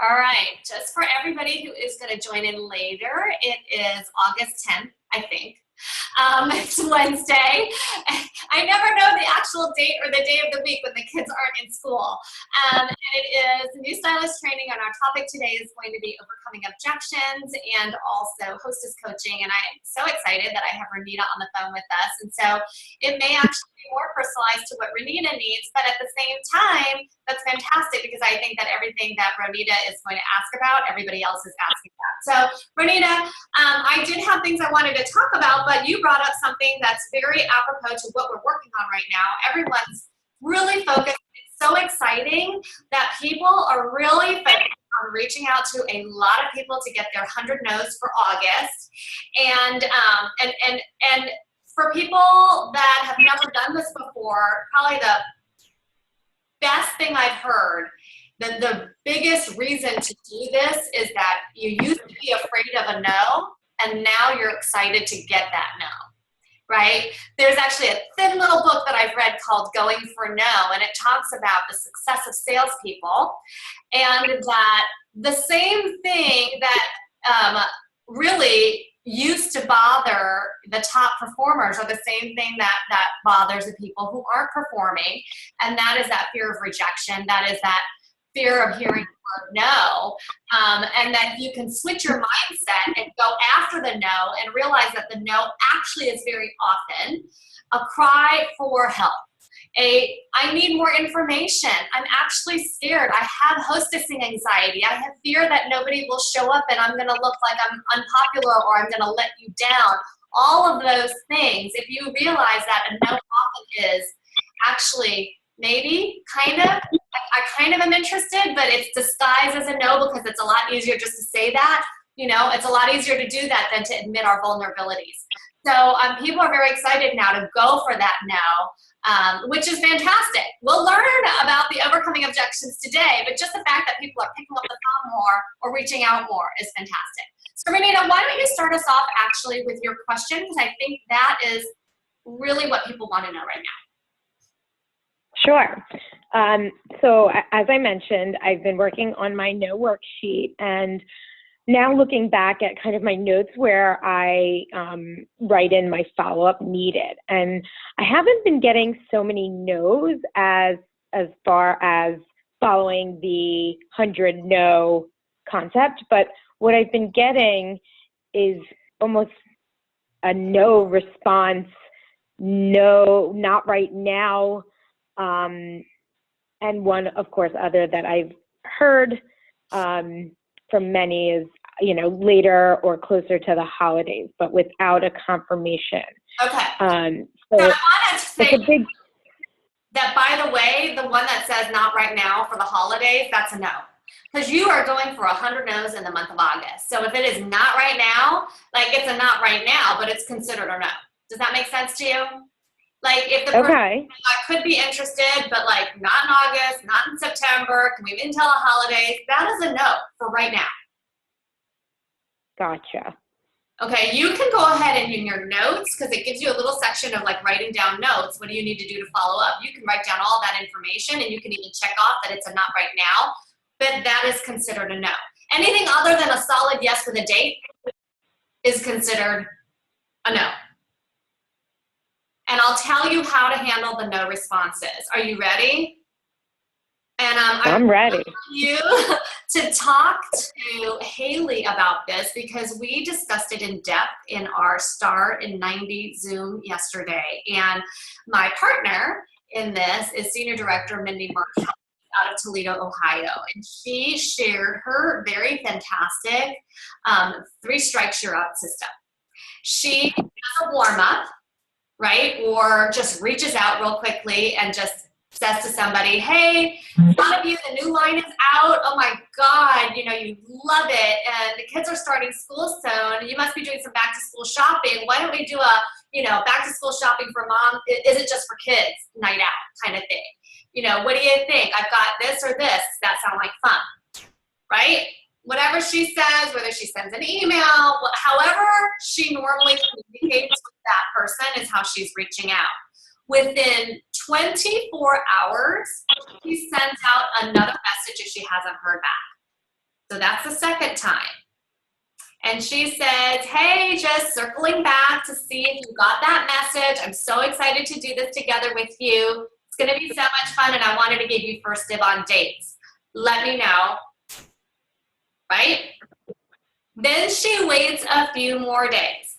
All right, just for everybody who is going to join in later, it is August 10th, I think. It's Wednesday. I never know the actual date or the day of the week when the kids aren't in school. And it is new stylist training, and our topic today is going to be overcoming objections and also hostess coaching. And I am so excited that I have Renita on the phone with us. And so it may actually be more personalized to what Renita needs, but at the same time, that's fantastic because I think that everything that Renita is going to ask about, everybody else is asking about. So Renita, I did have things I wanted to talk about, but you brought up something that's very apropos to what we're working on right now. Everyone's really focused. It's so exciting that people are really focused on reaching out to a lot of people to get their 100 no's for August. And for people that have never done this before, probably the best thing I've heard, the biggest reason to do this is that you used to be afraid of a no, and now you're excited to get that no, right? There's actually a thin little book that I've read called Going for No, and it talks about the success of salespeople, and that the same thing that really used to bother the top performers are the same thing that bothers the people who aren't performing, and that is that fear of rejection. That is that fear of hearing the word no, and that you can switch your mindset and go after the no and realize that the no actually is very often a cry for help. I need more information. I'm actually scared. I have hostessing anxiety. I have fear that nobody will show up and I'm going to look like I'm unpopular or I'm going to let you down. All of those things, if you realize that a no often is actually maybe, kind of, I kind of am interested, but it's disguised as a no because it's a lot easier just to say that. You know, it's a lot easier to do that than to admit our vulnerabilities. So people are very excited now to go for that no, which is fantastic. We'll learn about the overcoming objections today, but just the fact that people are picking up the phone more or reaching out more is fantastic. So Renita, why don't you start us off actually with your question, because I think that is really what people want to know right now. Sure. So as I mentioned, I've been working on my no worksheet, and now looking back at kind of my notes where I write in my follow-up needed. And I haven't been getting so many no's as far as following the 100 no concept, but what I've been getting is almost a no response, no, not right now, and one, of course, other that I've heard from many is, you know, later or closer to the holidays, but without a confirmation. Okay. So I wanted to say it's a big, that, by the way, the one that says not right now for the holidays, that's a no. Because you are going for 100 no's in the month of August. So if it is not right now, like it's a not right now, but it's considered a no. Does that make sense to you? Like if the person I could be interested, but like not in August, not in September, can we wait until the holidays? That is a no for right now. Gotcha. Okay, you can go ahead and in your notes, because it gives you a little section of like writing down notes. What do you need to do to follow up? You can write down all that information, and you can even check off that it's a not right now, but that is considered a no. Anything other than a solid yes with a date is considered a no. And I'll tell you how to handle the no responses. Are you ready? And I'm ready. I want you to talk to Haley about this because we discussed it in depth in our Start in 90 Zoom yesterday. And my partner in this is Senior Director Mindy Marshall out of Toledo, Ohio. And she shared her very fantastic 3 strikes you're out system. She does a warm up, right? Or just reaches out real quickly and just says to somebody, hey, a lot of you, the new line is out. Oh my God, you know, you love it. And the kids are starting school soon. You must be doing some back to school shopping. Why don't we do a, you know, back to school shopping for mom? Is it just for kids night out kind of thing? You know, what do you think? I've got this or this. Does that sound like fun? Right? Whatever she says, whether she sends an email, however she normally communicates with that person is how she's reaching out. Within 24 hours, she sends out another message if she hasn't heard back. So that's the second time. And she says, hey, just circling back to see if you got that message. I'm so excited to do this together with you. It's going to be so much fun, and I wanted to give you first dib on dates. Let me know. Right? Then she waits a few more days.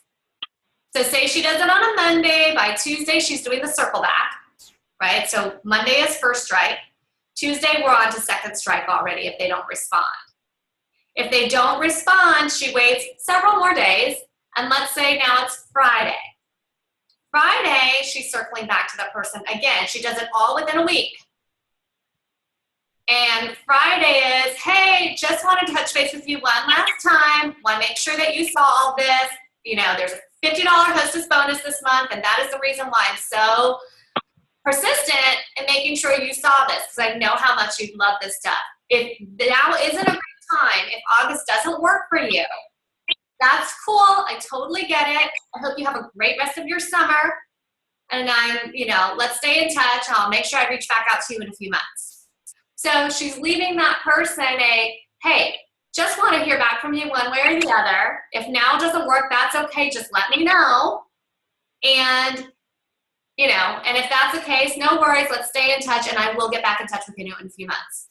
So say she does it on a Monday. By Tuesday, she's doing the circle back. Right? So Monday is first strike. Tuesday, we're on to second strike already if they don't respond. If they don't respond, she waits several more days, and let's say now it's Friday. Friday, she's circling back to that person again. She does it all within a week. And Friday is, hey, just want to touch base with you one last time. Want to make sure that you saw all this. You know, there's a $50 hostess bonus this month, and that is the reason why I'm so persistent in making sure you saw this, because I know how much you love this stuff. If now isn't a great time, if August doesn't work for you, that's cool. I totally get it. I hope you have a great rest of your summer. And let's stay in touch. I'll make sure I reach back out to you in a few months. So she's leaving that person hey, just want to hear back from you one way or the other. If now doesn't work, that's okay. Just let me know. And and if that's the case, no worries. Let's stay in touch, and I will get back in touch with you in a few months.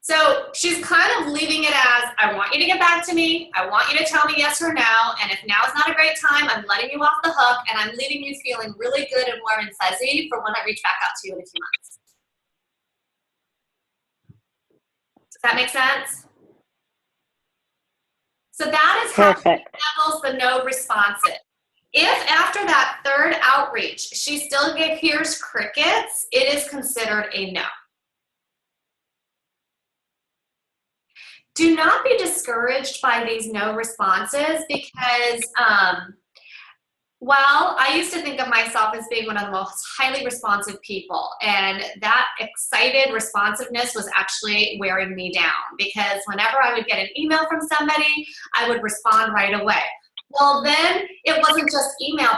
So she's kind of leaving it as, I want you to get back to me. I want you to tell me yes or no. And if now is not a great time, I'm letting you off the hook, and I'm leaving you feeling really good and warm and fuzzy for when I reach back out to you in a few months. Does that make sense? So that is how she handles the no responses. If after that third outreach, she still hears crickets, it is considered a no. Do not be discouraged by these no responses because, I used to think of myself as being one of the most highly responsive people, and that excited responsiveness was actually wearing me down because whenever I would get an email from somebody, I would respond right away. Well, then it wasn't just email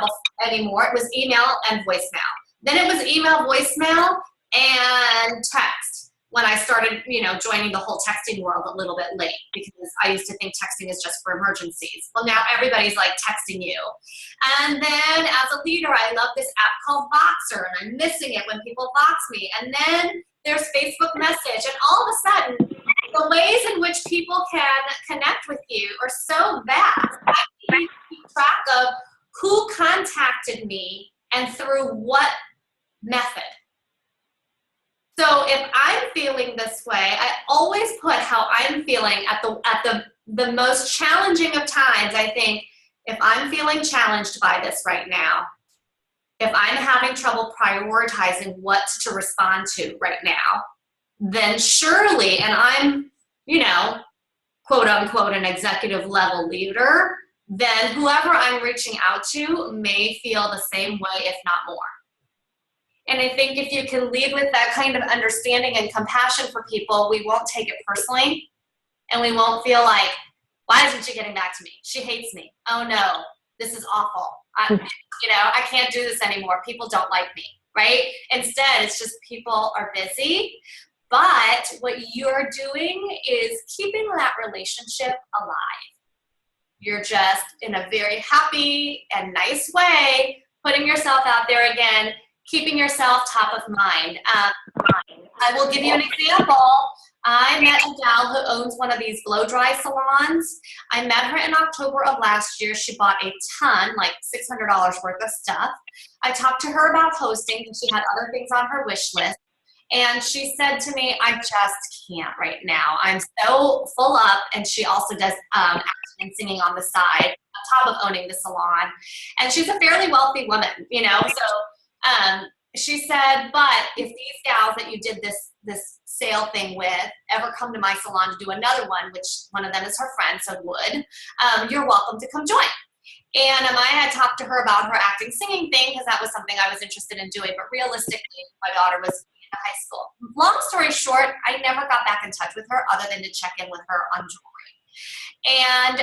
anymore. It was email and voicemail. Then it was email, voicemail, and text when I started, joining the whole texting world a little bit late because I used to think texting is just for emergencies. Well, now everybody's like texting you. And then as a leader, I love this app called Voxer, and I'm missing it when people Vox me. And then there's Facebook Message, and all of a sudden, the ways in which people can connect with you are so vast. I need to keep track of who contacted me and through what method. So if I'm feeling this way, I always put how I'm feeling at the most challenging of times. I think if I'm feeling challenged by this right now, if I'm having trouble prioritizing what to respond to right now, then surely, and I'm, quote unquote, an executive level leader, then whoever I'm reaching out to may feel the same way, if not more. And I think if you can lead with that kind of understanding and compassion for people, we won't take it personally, and we won't feel like, why isn't she getting back to me? She hates me. Oh no, this is awful. I can't do this anymore. People don't like me, right? Instead, it's just people are busy. But what you're doing is keeping that relationship alive. You're just in a very happy and nice way, putting yourself out there again, keeping yourself top of mind. I will give you an example. I met a gal who owns one of these blow dry salons. I met her in October of last year. She bought a ton, like $600 worth of stuff. I talked to her about hosting because she had other things on her wish list. And she said to me, I just can't right now. I'm so full up. And she also does acting and singing on the side, on top of owning the salon. And she's a fairly wealthy woman, So she said, but if these gals that you did this sale thing with ever come to my salon to do another one, which one of them is her friend, so would, you're welcome to come join. And I had talked to her about her acting singing thing because that was something I was interested in doing. But realistically, my daughter was in high school. Long story short, I never got back in touch with her other than to check in with her on jewelry. And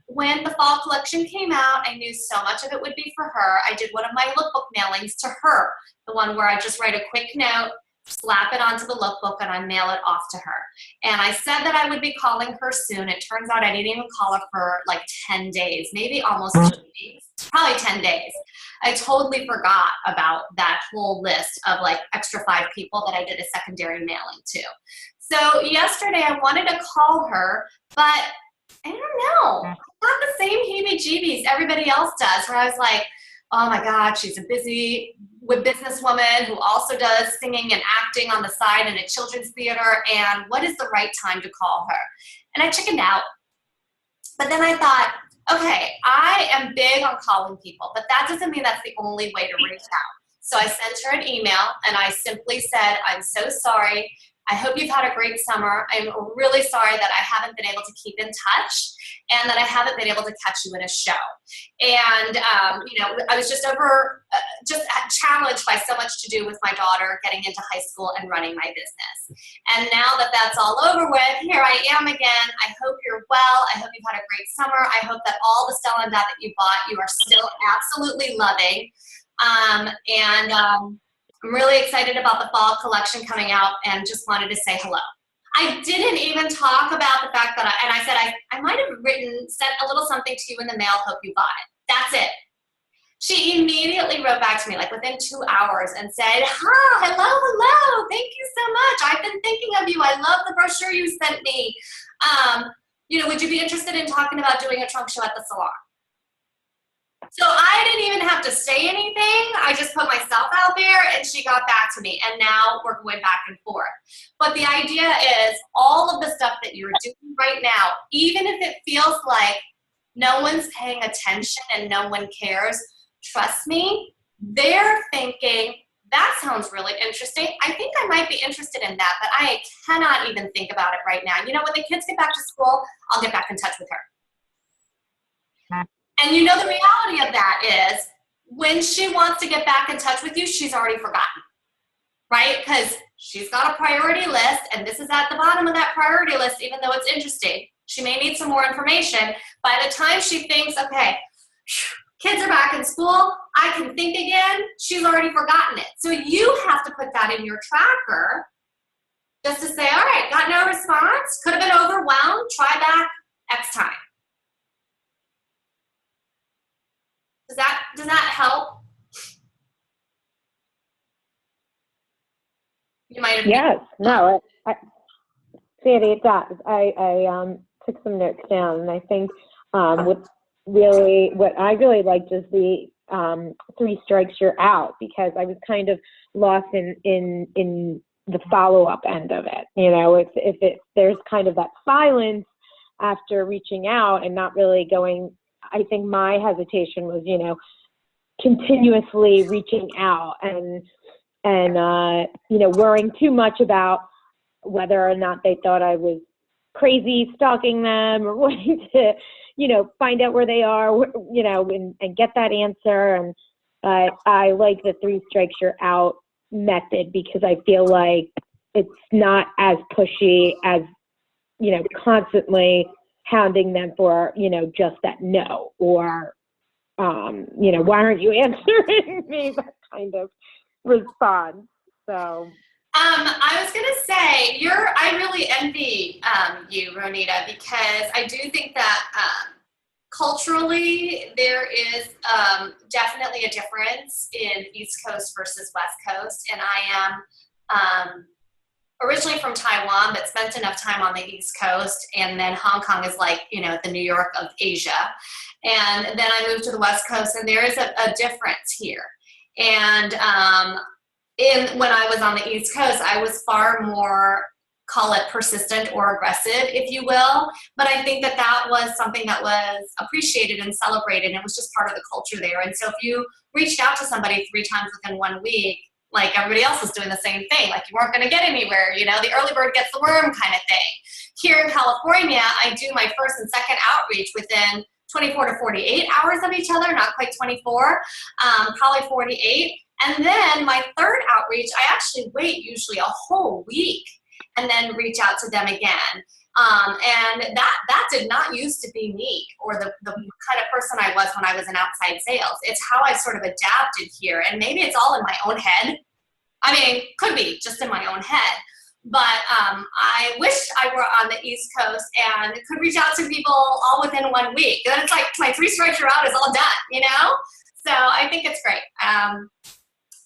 when the fall collection came out, I knew so much of it would be for her. I did one of my lookbook mailings to her, the one where I just write a quick note slap it onto the lookbook, and I mail it off to her. And I said that I would be calling her soon. It turns out I didn't even call her for like 10 days, maybe almost 2 weeks, probably 10 days. I totally forgot about that whole list of like extra 5 people that I did a secondary mailing to. So yesterday I wanted to call her, but I don't know. I got the same heebie-jeebies everybody else does, where I was like, oh my God, she's a busy businesswoman who also does singing and acting on the side in a children's theater, and what is the right time to call her? And I chickened out. But then I thought, okay, I am big on calling people, but that doesn't mean that's the only way to reach out. So I sent her an email, and I simply said, I'm so sorry. I hope you've had a great summer. I'm really sorry that I haven't been able to keep in touch and that I haven't been able to catch you in a show. And, you know, I was just challenged by so much to do with my daughter getting into high school and running my business. And now that that's all over with, here I am again. I hope you're well. I hope you've had a great summer. I hope that all the Stella and Dot that you bought, you are still absolutely loving. I'm really excited about the fall collection coming out and just wanted to say hello. I didn't even talk about the fact that I said I might have sent a little something to you in the mail, hope you bought it. That's it. She immediately wrote back to me, like within 2 hours, and said, hello, thank you so much. I've been thinking of you. I love the brochure you sent me. You know, would you be interested in talking about doing a trunk show at the salon? So I didn't even have to say anything. I just put myself out there, and she got back to me, and now we're going back and forth. But the idea is all of the stuff that you're doing right now, even if it feels like no one's paying attention and no one cares, trust me, they're thinking, that sounds really interesting. I think I might be interested in that, but I cannot even think about it right now. You know, when the kids get back to school, I'll get back in touch with her. And you know the reality of that is when she wants to get back in touch with you, she's already forgotten, right? Because she's got a priority list, and this is at the bottom of that priority list, even though it's interesting. She may need some more information. By the time she thinks, okay, kids are back in school, I can think again, she's already forgotten it. So you have to put that in your tracker just to say, all right, got no response, could have been overwhelmed, try back X time. Does that help? You might have. Yes. No. Sandy, it does. I took some notes down, and I think what I really liked is the 3 strikes you're out, because I was kind of lost in the follow-up end of it. You know, if there's kind of that silence after reaching out and not really going. I think my hesitation was, you know, continuously reaching out and you know, worrying too much about whether or not they thought I was crazy stalking them or wanting to, you know, find out where they are, you know, and get that answer. And I like the 3 strikes you're out method, because I feel like it's not as pushy as, you know, constantly hounding them for, you know, just that no, or, you know, why aren't you answering me? That kind of response. So. I was gonna say, I really envy you, Ronita, because I do think that culturally there is definitely a difference in East Coast versus West Coast, and I am originally from Taiwan, but spent enough time on the East Coast, and then Hong Kong is like, you know, the New York of Asia. And then I moved to the West Coast, and there is a difference here. And when I was on the East Coast, I was far more, call it persistent or aggressive, if you will. But I think that was something that was appreciated and celebrated, and it was just part of the culture there. And so if you reached out to somebody 3 times within 1 week, like everybody else was doing the same thing, like you weren't going to get anywhere, you know, the early bird gets the worm kind of thing. Here in California, I do my first and second outreach within 24 to 48 hours of each other, not quite 24, probably 48. And then my third outreach, I actually wait usually a whole week and then reach out to them again. And that did not used to be me, or the kind of person I was when I was in outside sales. It's how I sort of adapted here. And maybe it's all in my own head, I mean, could be just in my own head. But I wish I were on the East Coast and could reach out to people all within 1 week. Then it's like my 3 strikes you're out is all done, you know? So I think it's great.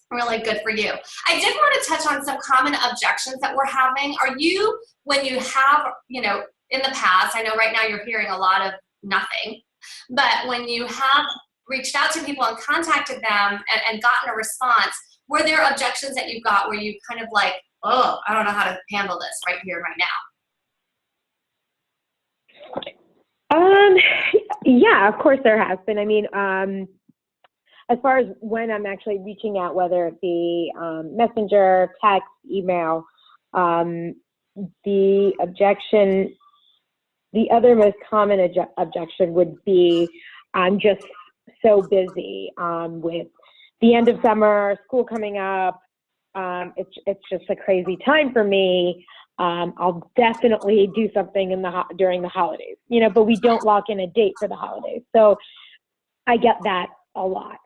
Really good for you. I did want to touch on some common objections that we're having. Are you, when you have, you know, in the past, I know right now you're hearing a lot of nothing, but when you have reached out to people and contacted them and gotten a response, were there objections that you got where you kind of like, oh, I don't know how to handle this right here, right now? Yeah, of course there has been. I mean, as far as when I'm actually reaching out, whether it be messenger, text, email, the other most common objection would be I'm just so busy with the end of summer, school coming up. It's just a crazy time for me. I'll definitely do something during the holidays, you know, but we don't lock in a date for the holidays. So I get that a lot.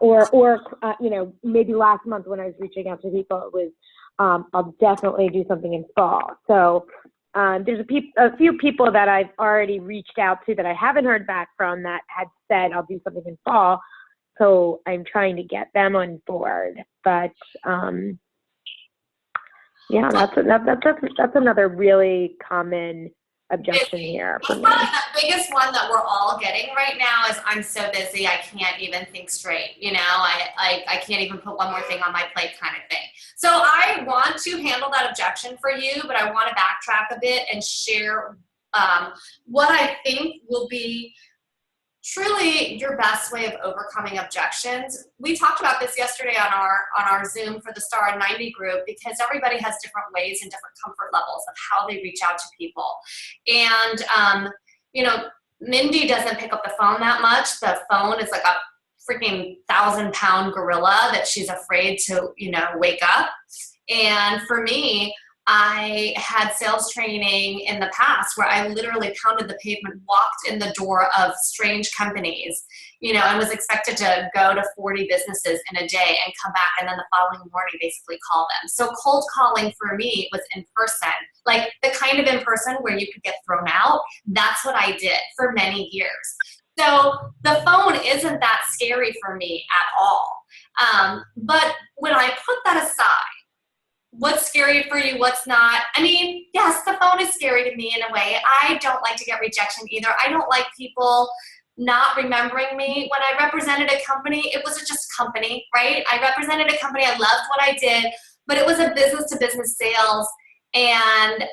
Or you know, maybe last month when I was reaching out to people, it was, I'll definitely do something in fall. So there's a few people that I've already reached out to that I haven't heard back from that had said I'll do something in fall. So I'm trying to get them on board. But yeah, that's another really common objection here for me. Probably the biggest one that we're all getting right now is I'm so busy I can't even think straight. You know, I can't even put one more thing on my plate kind of thing. So I want to handle that objection for you, but I want to backtrack a bit and share what I think will be truly your best way of overcoming objections. We talked about this yesterday on our Zoom for the Star 90 group, because everybody has different ways and different comfort levels of how they reach out to people. And, you know, Mindy doesn't pick up the phone that much. The phone is like a freaking 1,000-pound gorilla that she's afraid to, you know, wake up. And for me, I had sales training in the past where I literally pounded the pavement, walked in the door of strange companies, you know, and was expected to go to 40 businesses in a day and come back, and then the following morning basically call them. So cold calling for me was in person, like the kind of in person where you could get thrown out. That's what I did for many years. So the phone isn't that scary for me at all. But when I put that aside, what's scary for you, what's not? I mean, yes, the phone is scary to me in a way. I don't like to get rejection either. I don't like people not remembering me. When I represented a company, it wasn't just a company, right? I represented a company. I loved what I did, but it was a business-to-business sales. And,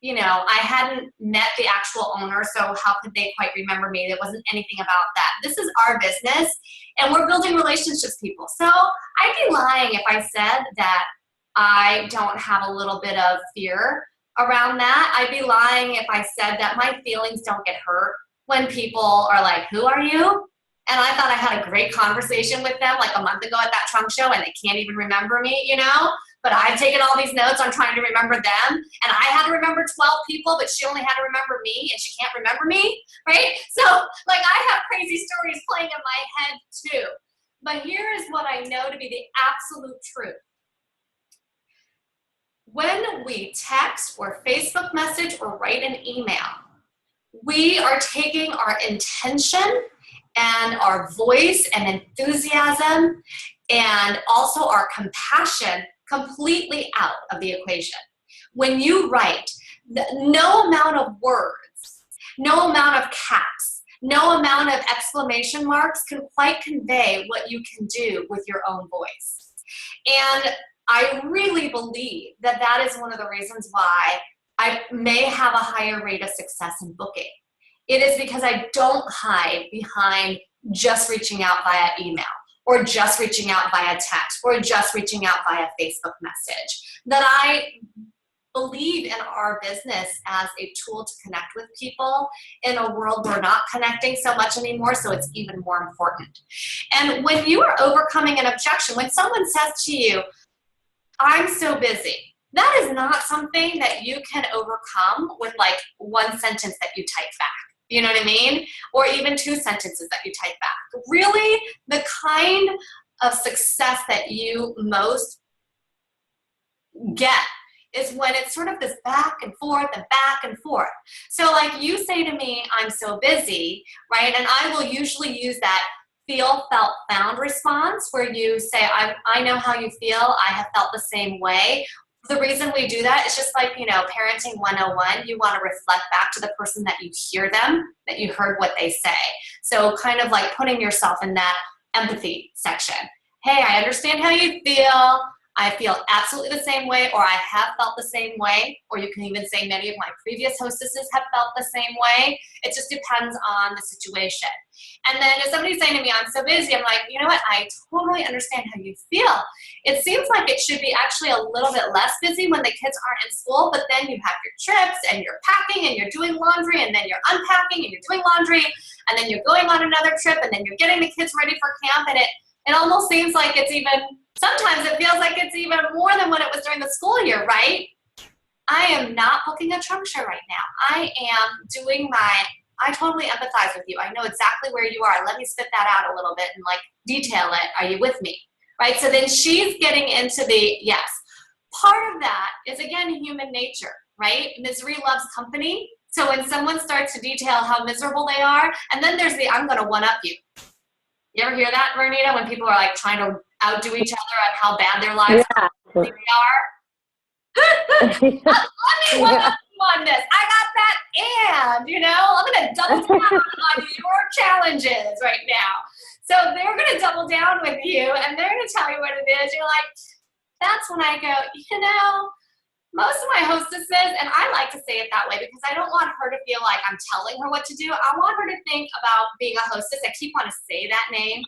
you know, I hadn't met the actual owner, so how could they quite remember me? There wasn't anything about that. This is our business, and we're building relationships, people. So I'd be lying if I said that I don't have a little bit of fear around that. I'd be lying if I said that my feelings don't get hurt when people are like, who are you? And I thought I had a great conversation with them like a month ago at that trunk show, and they can't even remember me, you know? But I've taken all these notes on trying to remember them, and I had to remember 12 people, but she only had to remember me, and she can't remember me, right? So, like, I have crazy stories playing in my head too. But here is what I know to be the absolute truth. When we text or Facebook message or write an email, we are taking our intention and our voice and enthusiasm and also our compassion completely out of the equation. When you write, no amount of words, no amount of caps, no amount of exclamation marks can quite convey what you can do with your own voice. And I really believe that that is one of the reasons why I may have a higher rate of success in booking. It is because I don't hide behind just reaching out via email or just reaching out via text or just reaching out via Facebook message. That I believe in our business as a tool to connect with people in a world we're not connecting so much anymore, so it's even more important. And when you are overcoming an objection, when someone says to you, I'm so busy, that is not something that you can overcome with like one sentence that you type back. You know what I mean? Or even 2 sentences that you type back. Really, the kind of success that you most get is when it's sort of this back and forth and back and forth. So like you say to me, I'm so busy, right? And I will usually use that feel, felt, found response where you say, I know how you feel. I have felt the same way. The reason we do that is just like, you know, parenting 101, you want to reflect back to the person that you hear them, that you heard what they say. So kind of like putting yourself in that empathy section. Hey, I understand how you feel. I feel absolutely the same way, or I have felt the same way, or you can even say many of my previous hostesses have felt the same way. It just depends on the situation. And then if somebody's saying to me, I'm so busy, I'm like, you know what? I totally understand how you feel. It seems like it should be actually a little bit less busy when the kids aren't in school, but then you have your trips and you're packing and you're doing laundry and then you're unpacking and you're doing laundry and then you're going on another trip and then you're getting the kids ready for camp, and it almost seems like it's even, sometimes it feels like it's even more than when it was during the school year, right? I am not booking a trunk show right now. I totally empathize with you. I know exactly where you are. Let me spit that out a little bit and like detail it. Are you with me? Right? So then she's getting into the yes. Part of that is, again, human nature, right? Misery loves company. So when someone starts to detail how miserable they are, and then there's the I'm going to one-up you. You ever hear that, Vernita, when people are like trying to outdo each other on how bad their lives really are? Let me one-up you on this. I got that, and, you know, I'm going to double down on your challenges right now. So they're going to double down with you, and they're going to tell you what it is. You're like, that's when I go, you know, most of my hostesses, and I like to say it that way because I don't want her to feel like I'm telling her what to do. I want her to think about being a hostess. I keep wanting to say that name.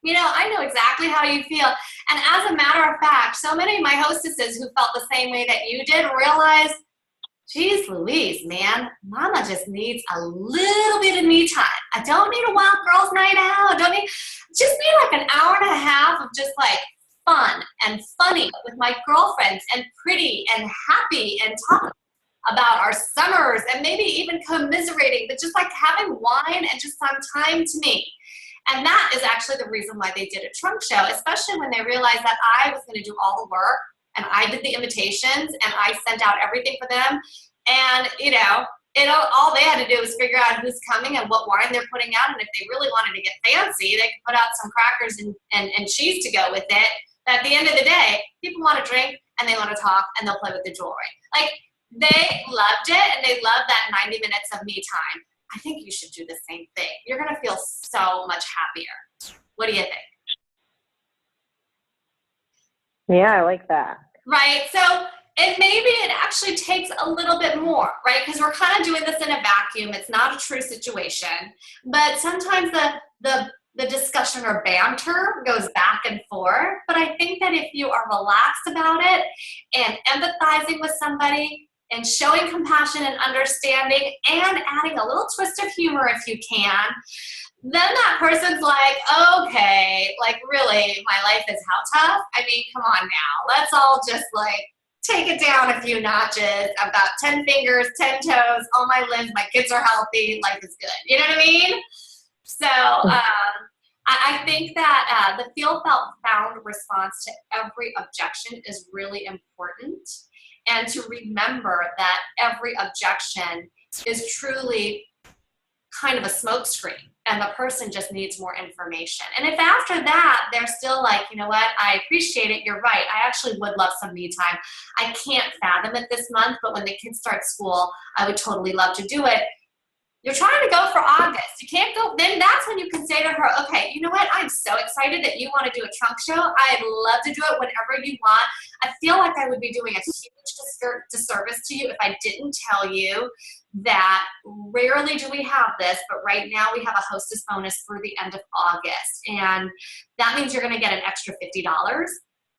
You know, I know exactly how you feel. And as a matter of fact, so many of my hostesses who felt the same way that you did realized, geez Louise, man, mama just needs a little bit of me time. I don't need a wild girls night out. Just need like an hour and a half of just like fun and funny with my girlfriends and pretty and happy and talking about our summers and maybe even commiserating, but just like having wine and just some time to me. And that is actually the reason why they did a trunk show, especially when they realized that I was going to do all the work and I did the invitations and I sent out everything for them. And, you know, all they had to do was figure out who's coming and what wine they're putting out. And if they really wanted to get fancy, they could put out some crackers and cheese to go with it. But at the end of the day, people want to drink and they want to talk and they'll play with the jewelry. Like, they loved it and they loved that 90 minutes of me time. I think you should do the same thing. You're going to feel so much happier. What do you think? Yeah, I like that. Right? So maybe it actually takes a little bit more, right? Because we're kind of doing this in a vacuum. It's not a true situation. But sometimes the discussion or banter goes back and forth. But I think that if you are relaxed about it and empathizing with somebody, and showing compassion and understanding and adding a little twist of humor if you can, then that person's like, okay, like really, my life is how tough? I mean, come on now. Let's all just like take it down a few notches. I've got 10 fingers, 10 toes, all my limbs, my kids are healthy, life is good. You know what I mean? So I think that the feel, felt, found response to every objection is really important. And to remember that every objection is truly kind of a smokescreen and the person just needs more information. And if after that, they're still like, you know what, I appreciate it, you're right, I actually would love some me time. I can't fathom it this month, but when the kids start school, I would totally love to do it. You're trying to go for August. You can't go, then that's when you can say to her, okay, you know what? I'm so excited that you want to do a trunk show. I'd love to do it whenever you want. I feel like I would be doing a huge disservice to you if I didn't tell you that rarely do we have this, but right now we have a hostess bonus through the end of August. And that means you're going to get an extra $50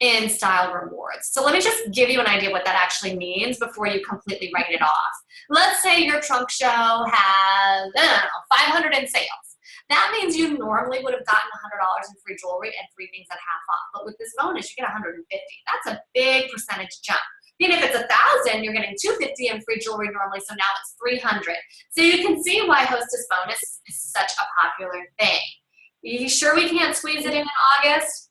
in style rewards. So let me just give you an idea what that actually means before you completely write it off. Let's say your trunk show has, I don't know, 500 in sales. That means you normally would have gotten $100 in free jewelry and free things at half off. But with this bonus, you get 150. That's a big percentage jump. Even if it's 1,000, you're getting 250 in free jewelry normally, so now it's 300. So you can see why hostess bonus is such a popular thing. You sure we can't squeeze it in August?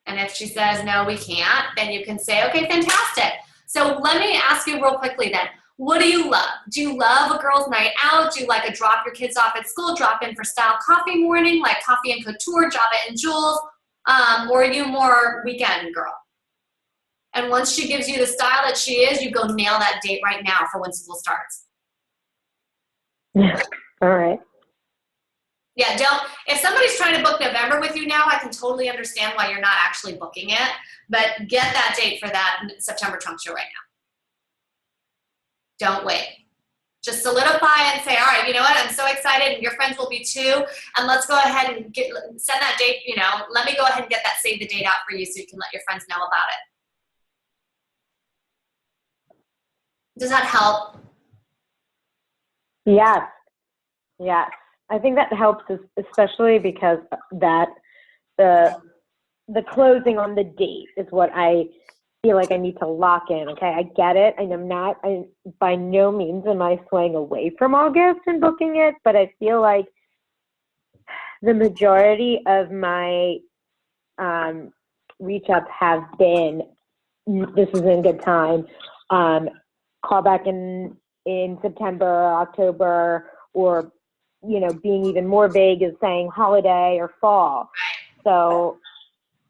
And if she says, no, we can't, then you can say, okay, fantastic. So let me ask you real quickly then, what do you love? Do you love a girls' night out? Do you like a drop your kids off at school, drop in for style coffee morning, like coffee and couture, Java and Jules? Or are you more weekend girl? And once she gives you the style that she is, you go nail that date right now for when school starts. All right. Yeah, if somebody's trying to book November with you now, I can totally understand why you're not actually booking it, but get that date for that September trunk show right now. Don't wait. Just solidify and say, all right, you know what, I'm so excited and your friends will be too, and let's go ahead and send that date, let me go ahead and get that save the date out for you so you can let your friends know about it. Does that help? Yes. Yes. I think that helps, especially because that the closing on the date is what I feel like I need to lock in. Okay, I get it. By no means am I swaying away from August and booking it, but I feel like the majority of my reach ups have been, this is a good time, call back in September or October, or being even more vague is saying holiday or fall. So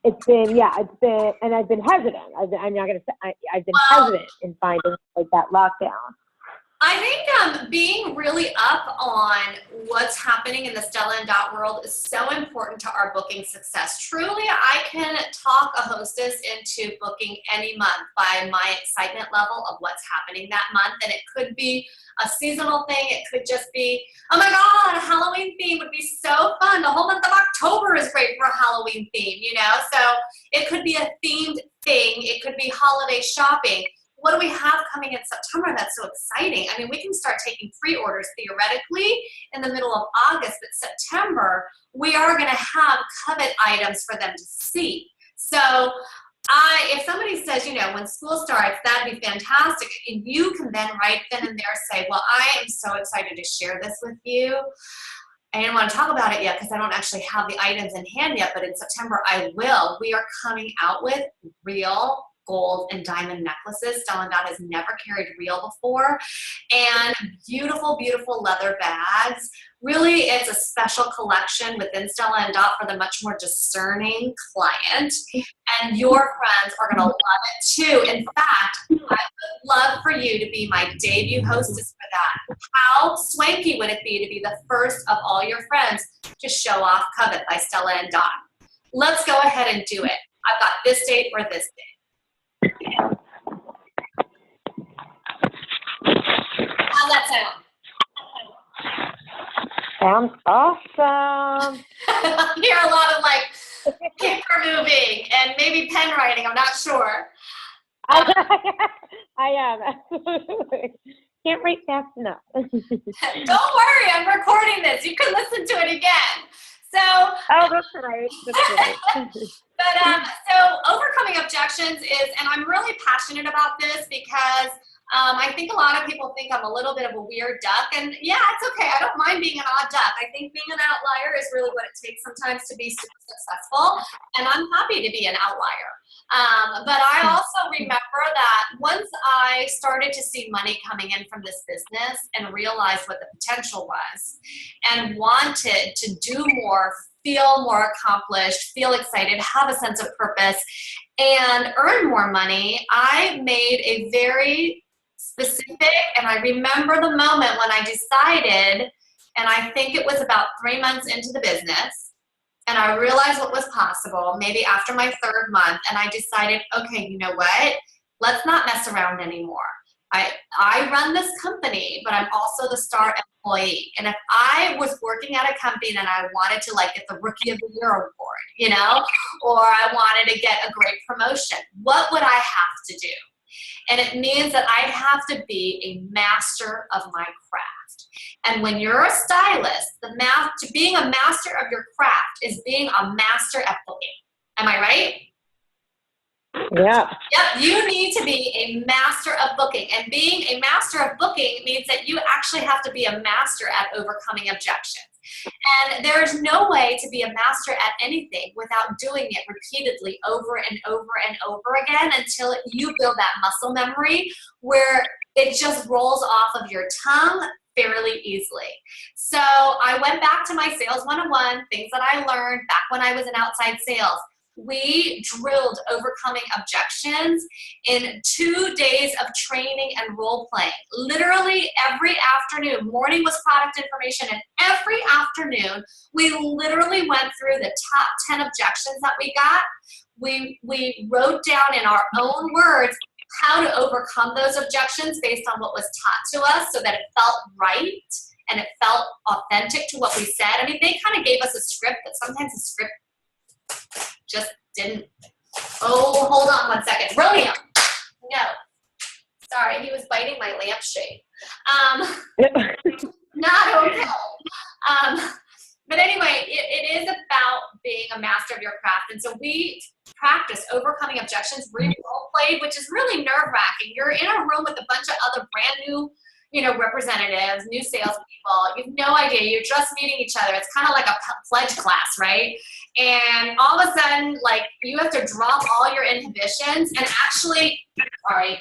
it's been, and I've been hesitant. I'm not going to say, I've been hesitant in finding like that lockdown. I think being really up on what's happening in the Stella and Dot world is so important to our booking success. Truly, I can talk a hostess into booking any month by my excitement level of what's happening that month. And it could be a seasonal thing. It could just be, oh my God, a Halloween theme would be so fun. The whole month of October is great for a Halloween theme, So it could be a themed thing. It could be holiday shopping. What do we have coming in September that's so exciting? I mean, we can start taking pre-orders theoretically in the middle of August, but September, we are going to have covet items for them to see. So if somebody says, when school starts, that'd be fantastic. And you can then right then and there say, well, I am so excited to share this with you. I didn't want to talk about it yet because I don't actually have the items in hand yet, but in September I will. We are coming out with real gold and diamond necklaces. Stella and Dot has never carried real before. And beautiful, beautiful leather bags. Really, it's a special collection within Stella and Dot for the much more discerning client. And your friends are going to love it too. In fact, I would love for you to be my debut hostess for that. How swanky would it be to be the first of all your friends to show off Covet by Stella and Dot? Let's go ahead and do it. I've got this date or this date. How's that sound? Sounds awesome. I hear a lot of paper moving and maybe pen writing. I'm not sure. I am, absolutely. Can't write fast enough. Don't worry, I'm recording this. You can listen to it again. Oh, that's right. But so overcoming objections is, and I'm really passionate about this because I think a lot of people think I'm a little bit of a weird duck, and yeah, it's okay. I don't mind being an odd duck. I think being an outlier is really what it takes sometimes to be super successful, and I'm happy to be an outlier. But I also remember that once I started to see money coming in from this business and realized what the potential was and wanted to do more, feel more accomplished, feel excited, have a sense of purpose, and earn more money, I made a very specific, and I remember the moment when I decided, and I think it was about 3 months into the business, and I realized what was possible, maybe after my 3rd month, and I decided, okay, you know what? Let's not mess around anymore. I run this company, but I'm also the star employee. And if I was working at a company and I wanted to get the Rookie of the Year award, or I wanted to get a great promotion, what would I have to do? And it means that I have to be a master of my craft. And when you're a stylist, being a master of your craft is being a master at booking. Am I right? Yeah. Yep, you need to be a master of booking. And being a master of booking means that you actually have to be a master at overcoming objections. And there is no way to be a master at anything without doing it repeatedly over and over and over again until you build that muscle memory where it just rolls off of your tongue fairly easily. So I went back to my sales 101, things that I learned back when I was in outside sales. We drilled overcoming objections in 2 days of training and role playing. Literally every afternoon. Morning was product information, and every afternoon we literally went through the top 10 objections that we got. We wrote down in our own words how to overcome those objections based on what was taught to us so that it felt right and it felt authentic to what we said. I mean, they kind of gave us a script, but sometimes the script just didn't. Oh, hold on one second. Romeo. No. Sorry, he was biting my lampshade. Not okay. But anyway, it is about being a master of your craft. And so we practice overcoming objections. We role played, which is really nerve-wracking. You're in a room with a bunch of other brand new, representatives, new salespeople. You have no idea. You're just meeting each other. It's kind of like a pledge class, right? And all of a sudden, like, you have to drop all your inhibitions and actually, sorry,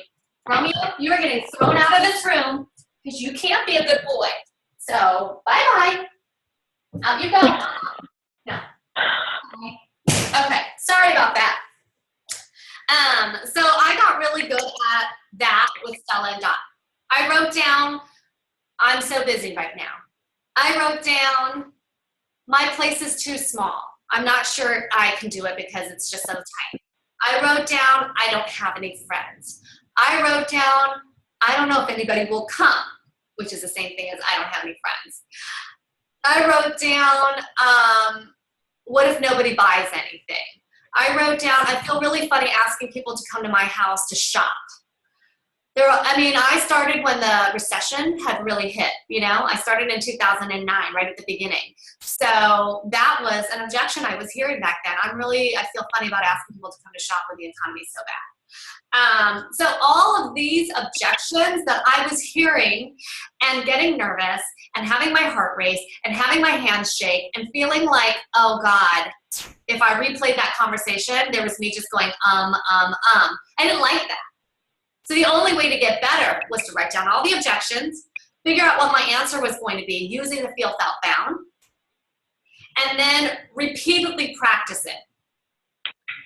Romeo, you are getting thrown out of this room because you can't be a good boy. So, bye-bye. Out you go. No. Okay, sorry about that. So I got really good at that with Stella and Dot. I wrote down, I'm so busy right now. I wrote down, my place is too small. I'm not sure I can do it because it's just so tight. I wrote down, I don't have any friends. I wrote down, I don't know if anybody will come, which is the same thing as I don't have any friends. I wrote down, what if nobody buys anything? I wrote down, I feel really funny asking people to come to my house to shop. I started when the recession had really hit, I started in 2009, right at the beginning. So that was an objection I was hearing back then. I feel funny about asking people to come to shop when the economy's so bad. So all of these objections that I was hearing and getting nervous and having my heart race and having my hands shake and feeling like, oh God, if I replayed that conversation, there was me just going, I didn't like that. So the only way to get better was to write down all the objections, figure out what my answer was going to be using the feel, felt, found, and then repeatedly practice it.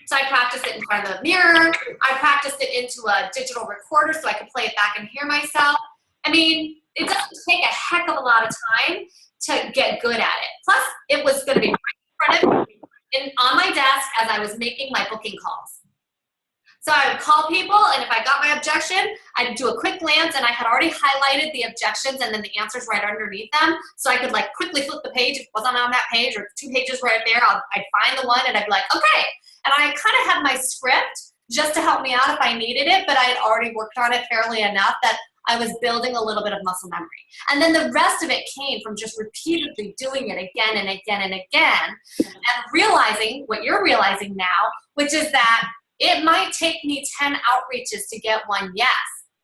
So I practiced it in front of the mirror. I practiced it into a digital recorder so I could play it back and hear myself. It doesn't take a heck of a lot of time to get good at it. Plus, it was going to be right in front of me on my desk as I was making my booking calls. So I would call people, and if I got my objection, I'd do a quick glance, and I had already highlighted the objections and then the answers right underneath them, so I could quickly flip the page if it wasn't on that page, or 2 pages right there. I'd find the one, and I'd be like, okay. And I kind of had my script just to help me out if I needed it, but I had already worked on it fairly enough that I was building a little bit of muscle memory. And then the rest of it came from just repeatedly doing it again and again and again, and realizing what you're realizing now, which is that it might take me 10 outreaches to get one yes.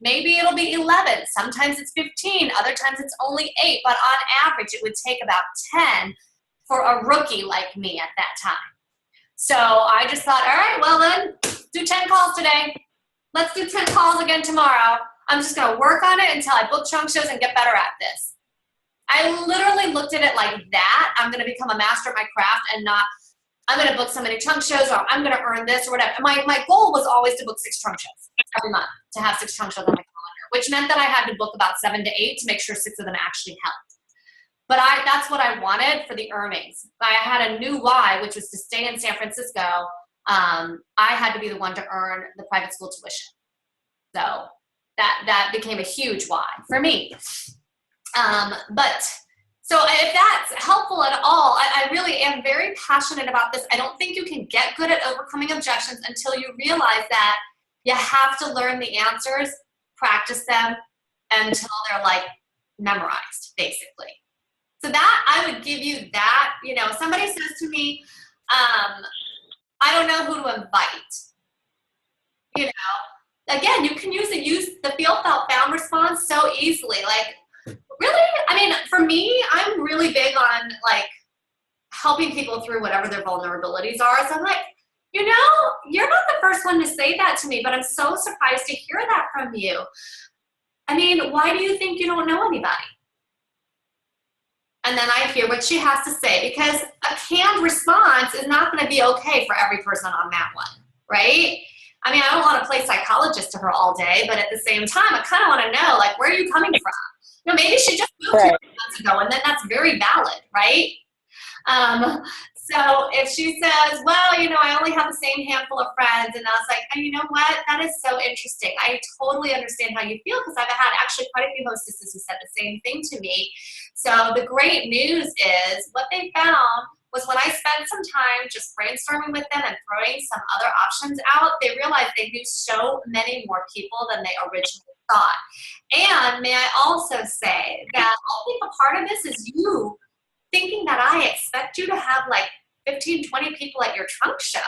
Maybe it'll be 11. Sometimes it's 15. Other times it's only 8. But on average, it would take about 10 for a rookie like me at that time. So I just thought, all right, well then, do 10 calls today. Let's do 10 calls again tomorrow. I'm just going to work on it until I book chunk shows and get better at this. I literally looked at it like that. I'm going to become a master at my craft and not, I'm going to book so many trunk shows, or I'm going to earn this or whatever. My goal was always to book 6 trunk shows every month, to have 6 trunk shows on my calendar, which meant that I had to book about 7 to 8 to make sure 6 of them actually helped. But that's what I wanted for the earnings. I had a new why, which was to stay in San Francisco. I had to be the one to earn the private school tuition. So that became a huge why for me. So if that's helpful at all, I really am very passionate about this. I don't think you can get good at overcoming objections until you realize that you have to learn the answers, practice them until they're memorized, basically. So that, I would give you that. If somebody says to me, I don't know who to invite. Again, you can use the feel, felt, found response so easily. Really? I mean, for me, I'm really big on like helping people through whatever their vulnerabilities are. So I'm like, you know, you're not the first one to say that to me, but I'm so surprised to hear that from you. I mean, why do you think you don't know anybody? And then I hear what she has to say, because a canned response is not going to be okay for every person on that one, right? I mean, I don't want to play psychologist to her all day, but at the same time, I kind of want to know, like, where are you coming from? You know, maybe she just moved here months ago, and then that's very valid, right? So if she says, well, you know, I only have the same handful of friends, and I was like, oh, you know what? That is so interesting. I totally understand how you feel, because I've had actually quite a few hostesses who said the same thing to me. So the great news is what they found was when I spent some time just brainstorming with them and throwing some other options out, they realized they knew so many more people than they originally thought. And may I also say that I think a part of this is you thinking that I expect you to have like 15, 20 people at your trunk show.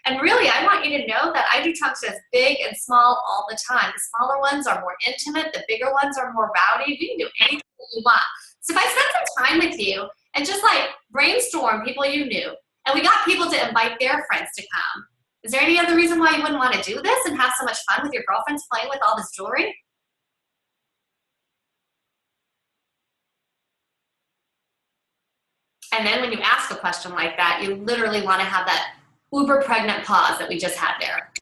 And really, I want you to know that I do trunk shows big and small all the time. The smaller ones are more intimate. The bigger ones are more rowdy. We can do anything you want. So if I spent some time with you and just like brainstorm people you knew, and we got people to invite their friends to come, is there any other reason why you wouldn't want to do this and have so much fun with your girlfriends playing with all this jewelry? And then when you ask a question like that, you literally want to have that uber pregnant pause that we just had there,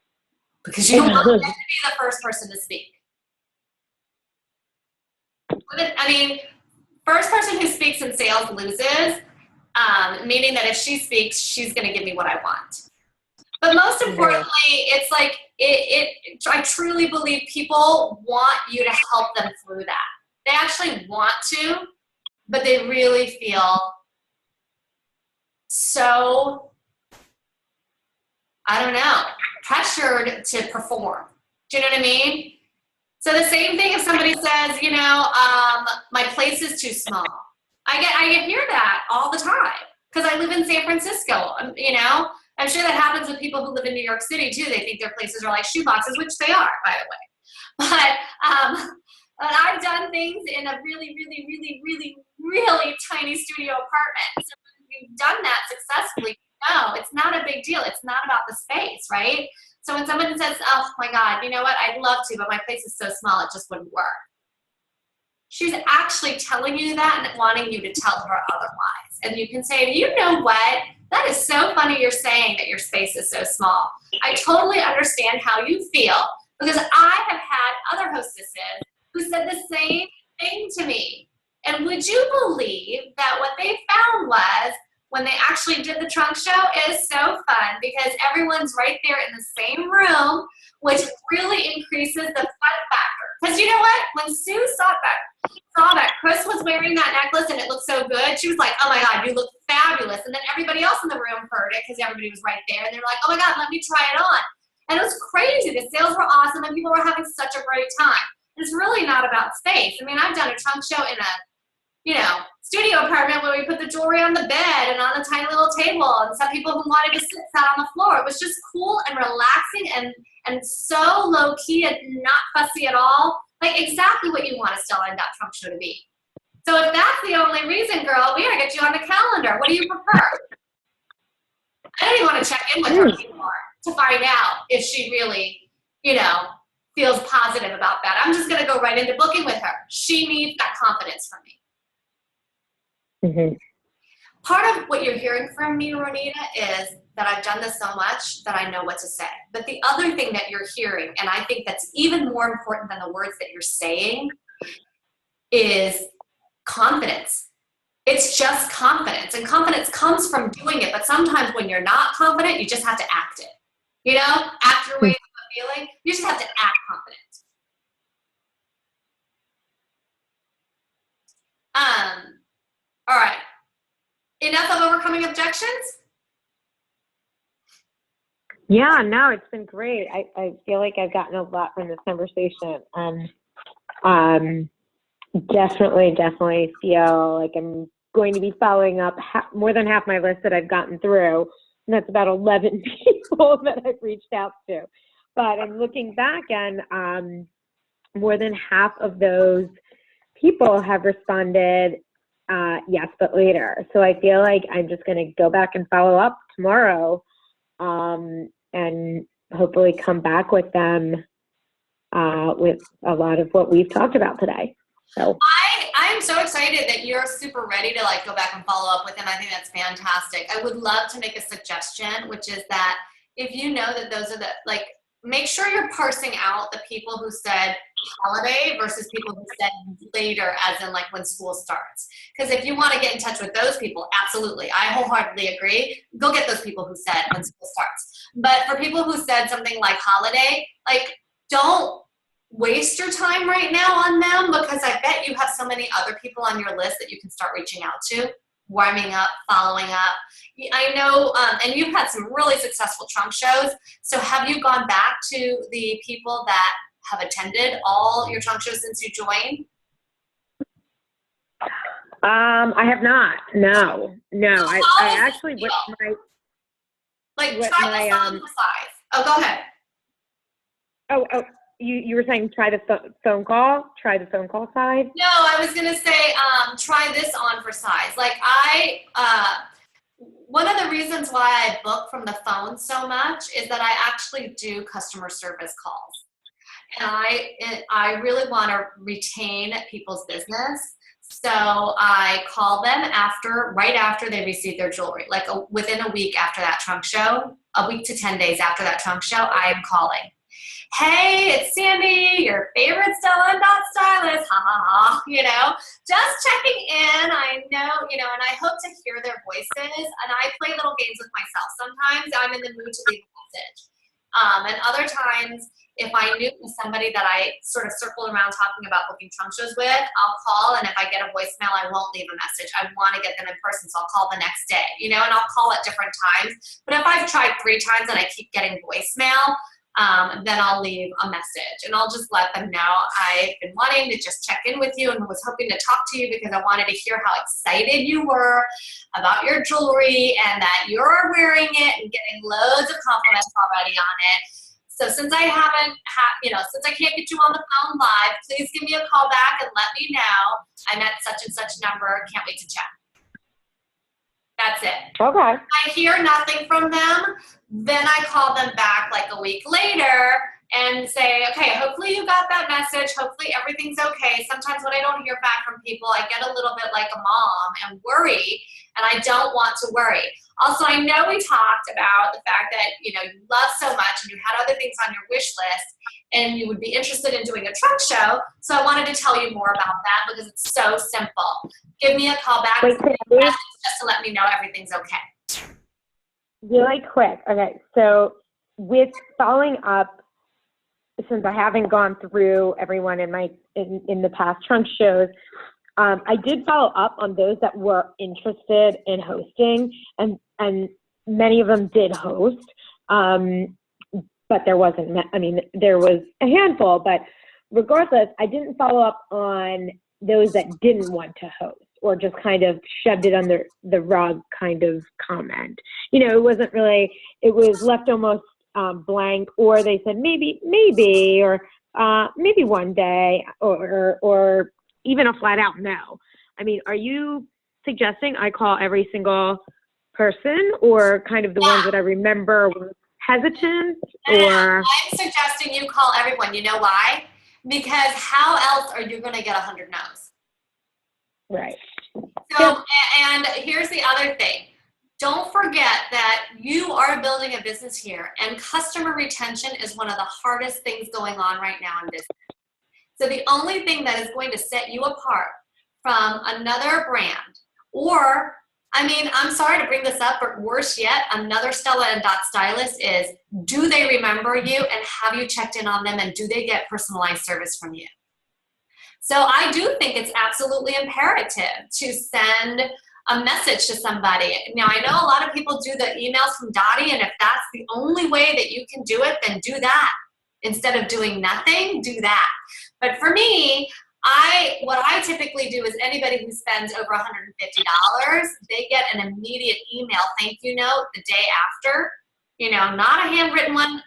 because you don't want them to be the first person to speak. I mean, first person who speaks in sales loses, meaning that if she speaks, she's going to give me what I want. But most importantly, it's like, I truly believe people want you to help them through that. They actually want to, but they really feel so, I don't know, pressured to perform. Do you know what I mean? So the same thing if somebody says, you know, my place is too small. I hear that all the time, because I live in San Francisco. You know, I'm sure that happens with people who live in New York City too. They think their places are like shoeboxes, which they are, by the way. But I've done things in a really, really, really, really, really tiny studio apartment. So when you've done that successfully, no, it's not a big deal. It's not about the space, right? So when someone says, oh my God, you know what, I'd love to, but my place is so small, it just wouldn't work. She's actually telling you that and wanting you to tell her otherwise. And you can say, you know what, that is so funny you're saying that your space is so small. I totally understand how you feel, because I have had other hostesses who said the same thing to me. And would you believe that what they found was, when they actually did the trunk show, is so fun because everyone's right there in the same room, which really increases the fun factor. Because you know what? When Sue saw that Chris was wearing that necklace and it looked so good, she was like, oh my God, you look fabulous. And then everybody else in the room heard it because everybody was right there. And they were like, oh my God, let me try it on. And it was crazy. The sales were awesome and people were having such a great time. It's really not about space. I mean, I've done a trunk show in a, you know, studio apartment where we put the jewelry on the bed and on a tiny little table, and some people who wanted to sit sat on the floor. It was just cool and relaxing and so low key and not fussy at all. Like exactly what you want a Stylist trunk show to be. So if that's the only reason, girl, we gotta get you on the calendar. What do you prefer? I don't even want to check in with her anymore to find out if she really, you know, feels positive about that. I'm just gonna go right into booking with her. She needs that confidence from me. Mm-hmm. Part of what you're hearing from me, Ronita, is that I've done this so much that I know what to say. But the other thing that you're hearing, and I think that's even more important than the words that you're saying, is confidence. It's just confidence. And confidence comes from doing it. But sometimes when you're not confident, you just have to act it. You know, act your way into the feeling. You just have to act confident. All right. Enough of overcoming objections? Yeah, no, it's been great. I feel like I've gotten a lot from this conversation, and definitely feel like I'm going to be following up more than half my list that I've gotten through, and that's about 11 people that I've reached out to. But I'm looking back, and more than half of those people have responded, yes, but later. So I feel like I'm just going to go back and follow up tomorrow, and hopefully come back with them with a lot of what we've talked about today. So I'm so excited that you're super ready to like go back and follow up with them. I think that's fantastic. I would love to make a suggestion, which is that if you know that those are the, like, make sure you're parsing out the people who said holiday versus people who said later, as in like when school starts. Because if you want to get in touch with those people, absolutely, I wholeheartedly agree. Go get those people who said when school starts. But for people who said something like holiday, like, don't waste your time right now on them, because I bet you have so many other people on your list that you can start reaching out to, warming up, following up. I know, and you've had some really successful trunk shows. So have you gone back to the people that have attended all your trunk shows since you joined? I have not. No. I actually with my try this on for size. Oh, go ahead. Oh, you were saying try the phone call side? No, I was gonna say try this on for size. Like one of the reasons why I book from the phone so much is that I actually do customer service calls, and I really want to retain people's business. So I call them right after they receive their jewelry, like within a week after that trunk show, a week to 10 days after that trunk show, I am calling. Hey, it's Sandy, your favorite Stylist, ha ha ha, just checking in. I know, and I hope to hear their voices, and I play little games with myself. Sometimes I'm in the mood to leave a message. And other times, if I knew somebody that I sort of circled around talking about booking trunk shows with, I'll call, and if I get a voicemail, I won't leave a message. I want to get them in person, so I'll call the next day, and I'll call at different times. But if I've tried 3 times and I keep getting voicemail, then I'll leave a message, and I'll just let them know I've been wanting to just check in with you and was hoping to talk to you because I wanted to hear how excited you were about your jewelry and that you're wearing it and getting loads of compliments already on it. So since I since I can't get you on the phone live, please give me a call back and let me know I'm at such and such number. Can't wait to chat. That's it. Okay. If I hear nothing from them, then I call them back like a week later and say, okay, hopefully you got that message. Hopefully everything's okay. Sometimes when I don't hear back from people, I get a little bit like a mom and worry, and I don't want to worry. Also, I know we talked about the fact that, you love so much and you had other things on your wish list and you would be interested in doing a trunk show. So I wanted to tell you more about that because it's so simple. Give me a call back just to let me know everything's okay. Really quick. Okay. So with following up, since I haven't gone through everyone in the past trunk shows, I did follow up on those that were interested in hosting, and many of them did host, but there wasn't, there was a handful, but regardless, I didn't follow up on those that didn't want to host or just kind of shoved it under the rug kind of comment. It wasn't really, it was left almost blank, or they said maybe, or maybe one day, or even a flat out no. Are you suggesting I call every single person, or kind of the ones that I remember were hesitant? Or I'm suggesting you call everyone. You know why? Because how else are you going to get 100 no's? Right. So, and here's the other thing. Don't forget that you are building a business here, and customer retention is one of the hardest things going on right now in business. So the only thing that is going to set you apart from another brand, or, I'm sorry to bring this up, but worse yet, another Stella and Dot stylist is, do they remember you, and have you checked in on them, and do they get personalized service from you? So I do think it's absolutely imperative to send a message to somebody. Now, I know a lot of people do the emails from Dottie, and if that's the only way that you can do it, then do that. Instead of doing nothing, do that. But for me, what I typically do is anybody who spends over $150, they get an immediate email thank you note the day after. Not a handwritten one.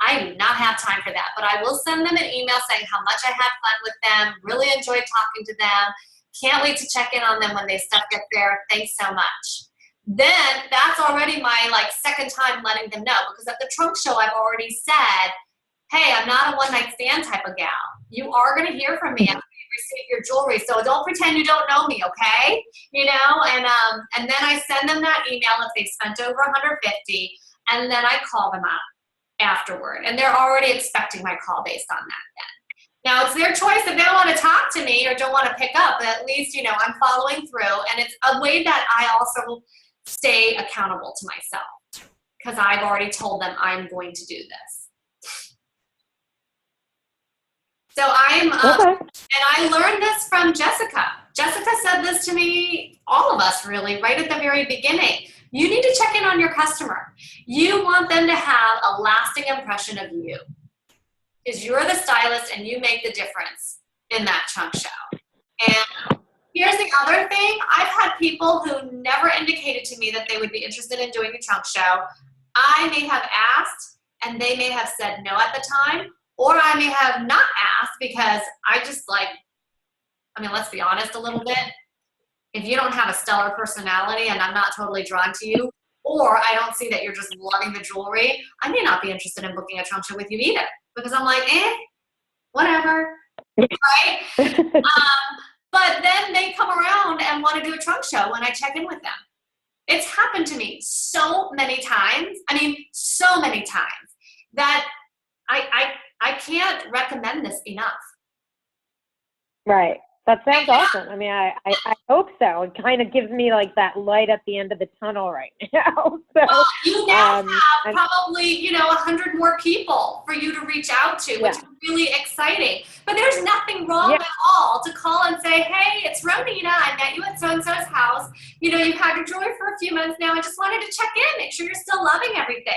I do not have time for that, but I will send them an email saying how much I had fun with them, really enjoyed talking to them, can't wait to check in on them when they stuff gets there. Thanks so much. Then that's already my like second time letting them know, because at the trunk show I've already said, hey, I'm not a one-night stand type of gal. You are going to hear from me after you receive your jewelry, so don't pretend you don't know me, okay? You know, and then I send them that email if they spent over 150, and then I call them up afterward, and they're already expecting my call based on that then. Now, it's their choice if they don't want to talk to me or don't want to pick up, but at least, you know, I'm following through, and it's a way that I also stay accountable to myself, because I've already told them I'm going to do this. So and I learned this from Jessica. Jessica said this to me, all of us really, right at the very beginning. You need to check in on your customer. You want them to have a lasting impression of you, because you're the stylist and you make the difference in that trunk show. And here's the other thing. I've had people who never indicated to me that they would be interested in doing a trunk show. I may have asked and they may have said no at the time, or I may have not asked because I just like, I mean, let's be honest a little bit. If you don't have a stellar personality and I'm not totally drawn to you, or I don't see that you're just loving the jewelry, I may not be interested in booking a trunk show with you either, because I'm like, whatever, right? But then they come around and want to do a trunk show when I check in with them. It's happened to me so many times. I mean, so many times that I can't recommend this enough. Right. That sounds awesome. I mean, I hope so. It kind of gives me like that light at the end of the tunnel right now. So, well, you now have probably, you know, 100 more people for you to reach out to, which is really exciting. But there's nothing wrong at all to call and say, hey, it's Ronita. I met you at so-and-so's house. You know, you've had your jewelry for a few months now. I just wanted to check in, make sure you're still loving everything.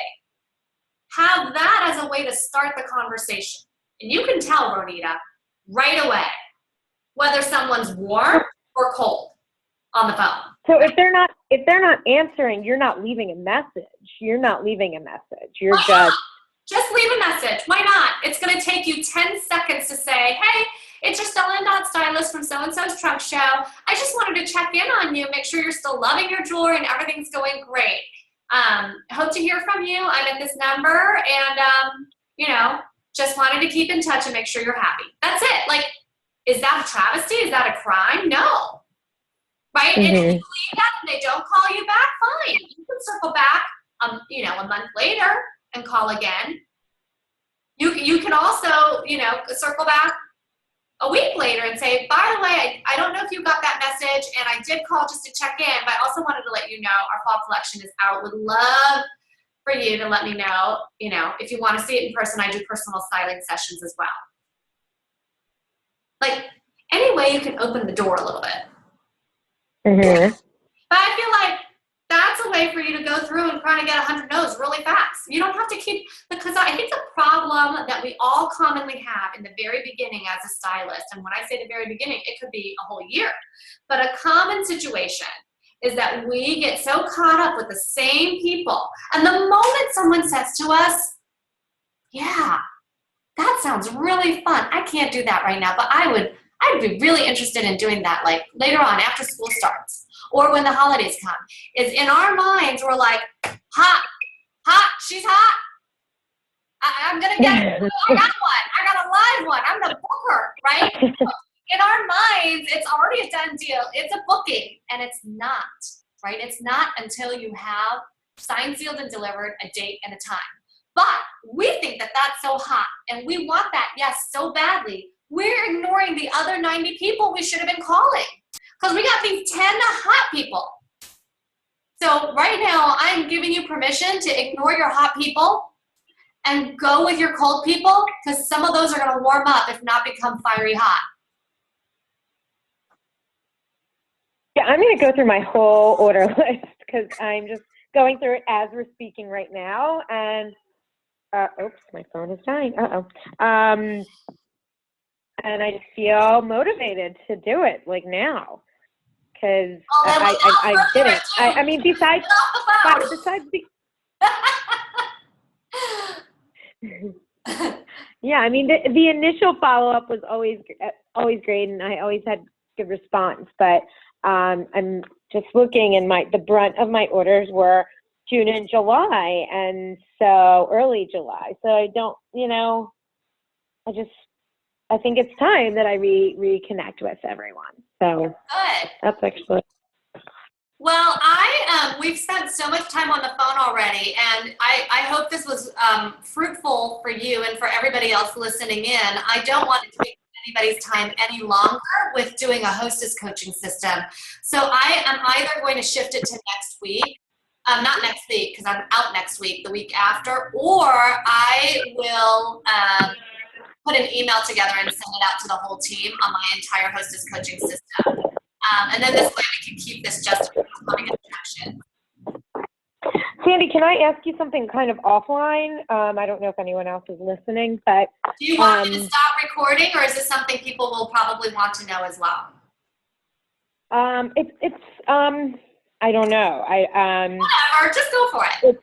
Have that as a way to start the conversation. And you can tell, Ronita, right away, whether someone's warm or cold on the phone. So if they're not answering, you're not leaving a message. You're not leaving a message. You're just leave a message. Why not? It's going to take you 10 seconds to say, hey, it's your Stylist from so-and-so's trunk show. I just wanted to check in on you, make sure you're still loving your jewelry and everything's going great. Hope to hear from you. I'm at this number and, you know, just wanted to keep in touch and make sure you're happy. That's it. Like, is that a travesty? Is that a crime? No. Right? And if you leave that and they don't call you back, fine. You can circle back, you know, a month later and call again. You can also, you know, circle back a week later and say, by the way, I don't know if you got that message, and I did call just to check in, but I also wanted to let you know our fall collection is out. Would love for you to let me know, you know, if you want to see it in person. I do personal styling sessions as well. Like, any way you can open the door a little bit. But I feel like that's a way for you to go through and kind of get 100 no's really fast. You don't have to keep, because I think the problem that we all commonly have in the very beginning as a stylist, and when I say the very beginning, it could be a whole year, but a common situation is that we get so caught up with the same people. And the moment someone says to us, yeah, that sounds really fun. I can't do that right now, but I'd be really interested in doing that, like later on after school starts or when the holidays come. Is in our minds, we're like, hot, she's hot. I'm going to get her. I got one. I got a live one. I'm going to book her, right? In our minds, it's already a done deal. It's a booking, and it's not, right? It's not until you have signed, sealed, and delivered a date and a time. But we think that that's so hot, and we want that, yes, so badly. We're ignoring the other 90 people we should have been calling, because we got these 10 hot people. So right now, I'm giving you permission to ignore your hot people and go with your cold people, because some of those are going to warm up, if not become fiery hot. Yeah, I'm going to go through my whole order list, because I'm just going through it as we're speaking right now. And oops, my phone is dying. And I feel motivated to do it, like now, because I didn't. I mean, besides Yeah, I mean, the initial follow-up was always great, and I always had good response. But I'm just looking, and the brunt of my orders were June and July, and so early July. So I don't, I think it's time that I reconnect with everyone. So Good. that's actually. Well, we've spent so much time on the phone already, and I hope this was fruitful for you and for everybody else listening in. I don't want to take anybody's time any longer with doing a hostess coaching system. So I am either going to shift it to next week, not next week because I'm out next week, the week after, or I will put an email together and send it out to the whole team on my entire hostess coaching system. And then this way we can keep this just becoming attraction. Sandy, can I ask you something kind of offline? I don't know if anyone else is listening, but do you want me to stop recording, or is this something people will probably want to know as well? I don't know. Whatever, just go for it.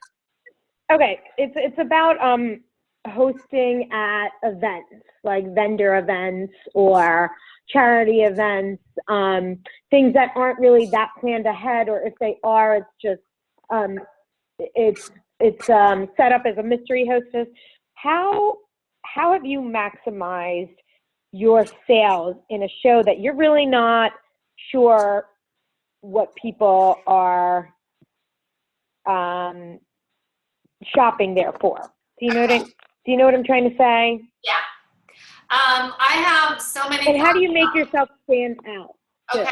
Okay, it's about hosting at events, like vendor events or charity events, things that aren't really that planned ahead, or if they are, it's just it's set up as a mystery hostess. How have you maximized your sales in a show that you're really not sure what people are shopping there for? Do you know what I'm trying to say? Yeah. I have so many. And how do you make yourself stand out? Okay.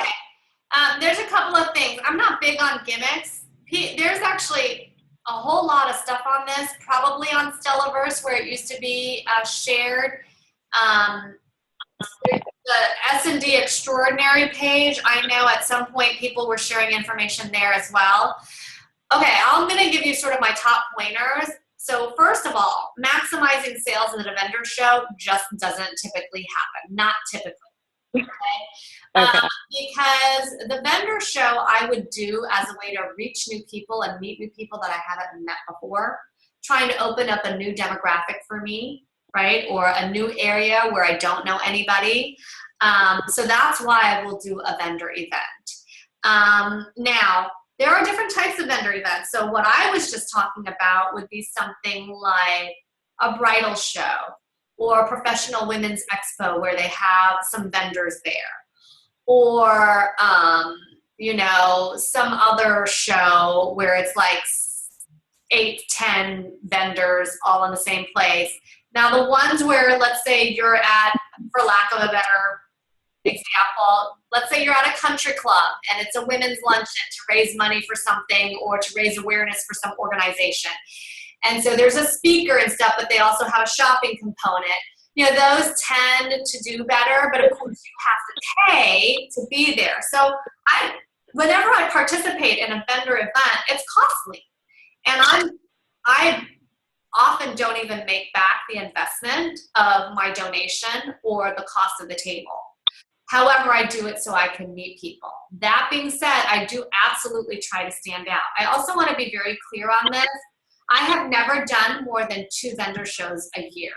There's a couple of things. I'm not big on gimmicks. There's actually a whole lot of stuff on this, probably on Stellaverse, where it used to be shared. The S&D Extraordinary page, I know at some point people were sharing information there as well. Okay, I'm going to give you sort of my top pointers. So first of all, maximizing sales at a vendor show just doesn't typically happen. Not typically. Okay? Okay. Because the vendor show I would do as a way to reach new people and meet new people that I haven't met before, trying to open up a new demographic for me, right? Or a new area where I don't know anybody. So that's why I will do a vendor event. Now, there are different types of vendor events. So what I was just talking about would be something like a bridal show or a professional women's expo where they have some vendors there. Or, some other show where it's like 8, 10 vendors all in the same place. Now the ones where, let's say you're at, for lack of a better example, let's say you're at a country club and it's a women's luncheon to raise money for something or to raise awareness for some organization. And so there's a speaker and stuff, but they also have a shopping component. Those tend to do better, but of course you have to pay to be there. So whenever I participate in a vendor event, it's costly. And I often don't even make back the investment of my donation or the cost of the table. However, I do it so I can meet people. That being said, I do absolutely try to stand out. I also want to be very clear on this. I have never done more than 2 vendor shows a year.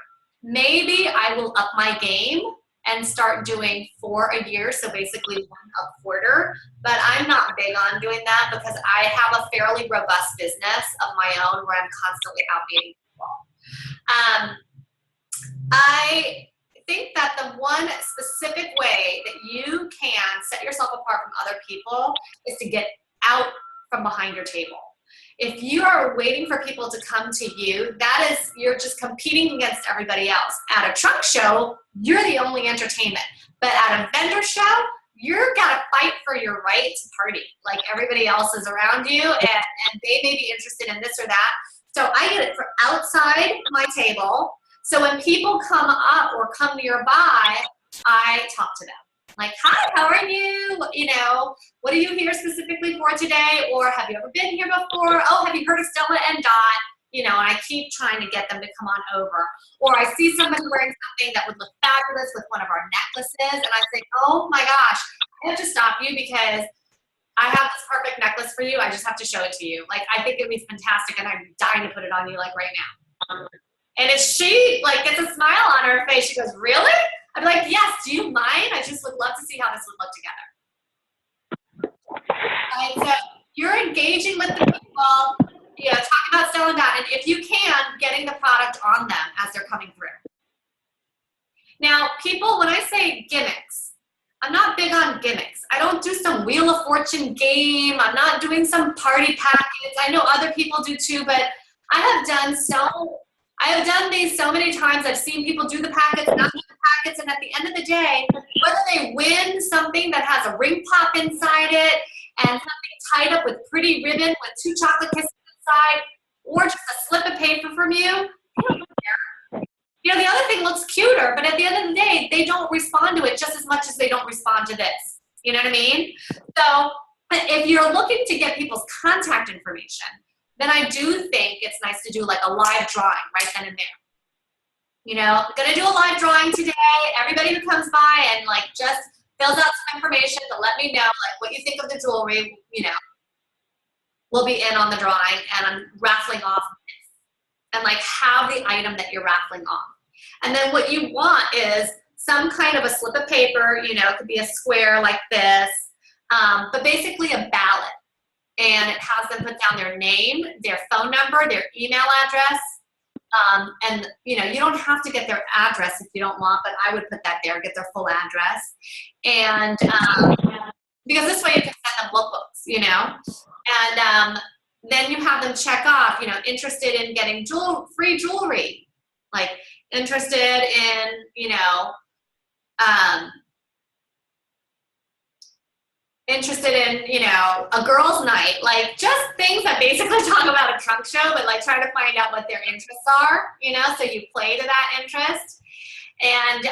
Maybe I will up my game and start doing 4 a year, so basically 1 a quarter, but I'm not big on doing that because I have a fairly robust business of my own where I'm constantly out meeting people. I think that the one specific way that you can set yourself apart from other people is to get out from behind your table. If you are waiting for people to come to you, you're just competing against everybody else. At a trunk show, you're the only entertainment. But at a vendor show, you're got to fight for your right to party. Like everybody else is around you, and they may be interested in this or that. So I get it from outside my table. So when people come up or come nearby, I talk to them. Like, hi, how are you? What are you here specifically for today? Or have you ever been here before? Oh, have you heard of Stella and Dot? And I keep trying to get them to come on over. Or I see somebody wearing something that would look fabulous with one of our necklaces, and I say, oh my gosh, I have to stop you because I have this perfect necklace for you. I just have to show it to you. Like, I think it'd be fantastic, and I'm dying to put it on you like right now. And if she like gets a smile on her face, she goes, really? I'd be like, yes, do you mind? I just would love to see how this would look together. Right, so you're engaging with the people, you know, talking about selling that, and if you can, getting the product on them as they're coming through. Now, people, when I say gimmicks, I'm not big on gimmicks. I don't do some Wheel of Fortune game. I'm not doing some party packets. I know other people do too, but I have done these so many times. I've seen people do the packets, not do the packets, and at the end of the day, whether they win something that has a ring pop inside it and something tied up with pretty ribbon with 2 chocolate kisses inside, or just a slip of paper from you, they don't care. You know, the other thing looks cuter, but at the end of the day, they don't respond to it just as much as they don't respond to this. You know what I mean? So if you're looking to get people's contact information, then I do think it's nice to do like a live drawing right then and there. You know, I'm gonna do a live drawing today. Everybody who comes by and like just fills out some information to let me know like what you think of the jewelry, you know, will be in on the drawing, and I'm raffling off this. And like have the item that you're raffling off. And then what you want is some kind of a slip of paper, you know, it could be a square like this, but basically a ballot. And it has them put down their name, their phone number, their email address. And, you know, you don't have to get their address if you don't want, but I would put that there, get their full address. And because this way you can send them lookbooks, you know. And then you have them check off, you know, interested in getting free jewelry, like interested in, you know, interested in, you know, a girls' night, like just things that basically talk about a trunk show, but like try to find out what their interests are, you know, so you play to that interest. And,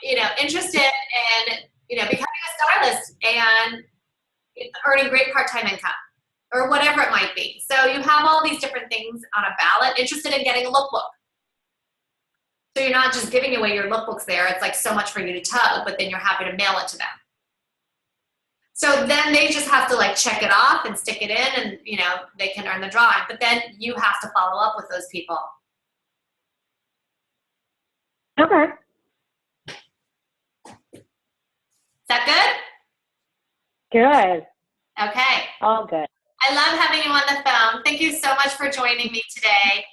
you know, interested in, you know, becoming a stylist and earning great part-time income or whatever it might be. So you have all these different things on a ballot, interested in getting a lookbook. So you're not just giving away your lookbooks there. It's like so much for you to tug, but then you're happy to mail it to them. So then they just have to like check it off and stick it in and, you know, they can earn the drawing. But then you have to follow up with those people. Okay. Is that good? Good. Okay. All good. I love having you on the phone. Thank you so much for joining me today.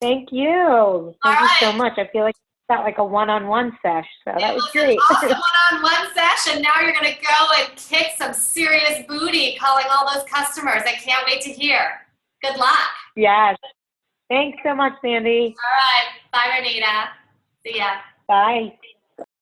Thank you. Thank you so right. much. I feel like it's got like a one-on-one sesh, so that was great. Awesome one-on-one session. Now you're going to go and kick some serious booty calling all those customers. I can't wait to hear. Good luck. Yes. Thanks so much, Sandy. All right. Bye, Renita. See ya. Bye.